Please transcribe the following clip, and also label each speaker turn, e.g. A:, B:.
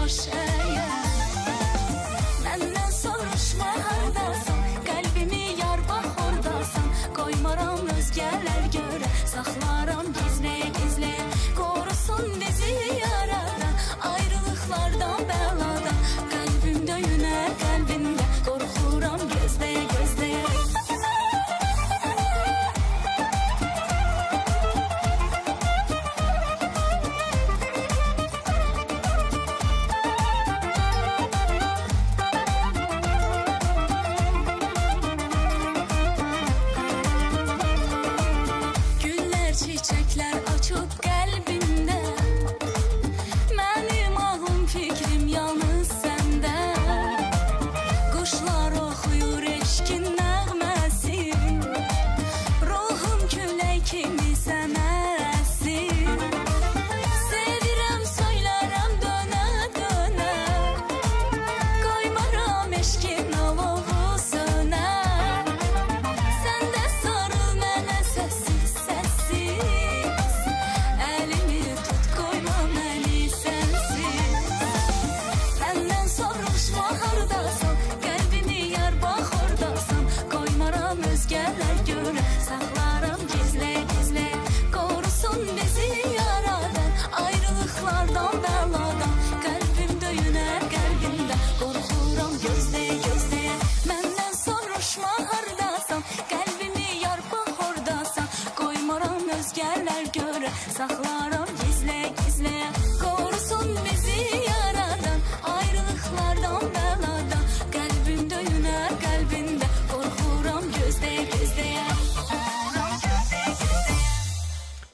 A: şeye. Məndən soruşma hardasan, qəlbimi yar bax ordasan. Qoymaram özgələr görə, saxlaram gizliyə gizliyə. Qorusun bizi yaradan, ayrılıqlardan, bəladan. Qəlbim döyünər qəlbində, qorxuram gözləyə gözləyə. Çiçekler açıp kalbimde, benim ağlım fikrim yalnız sende. Kuşlar okuyur eşkin nəğməsi, ruhum külək kimi sənə əsir. Sevirəm, söylərəm dönə dönə, qoymaram eşkin alovu sönə. Sən də sarıl mənə səssiz səssiz, əlimi tut qoyma məni sənsiz. Məndən soruşma hardasan, qəlbimi yar bax ordasan. Qoymaram özgələr görə, saxlaram gizliyə gizliyə. Qorusun bizi yaradan, ayrılıqlardan, bəladan. Qəlbim döyünər qəlbində, qorxuram gözləyə gözləyə. Məndən soruşma hardasan, qəlbimi yar bax ordasan. Qoymaram özgələr görə, saxlaram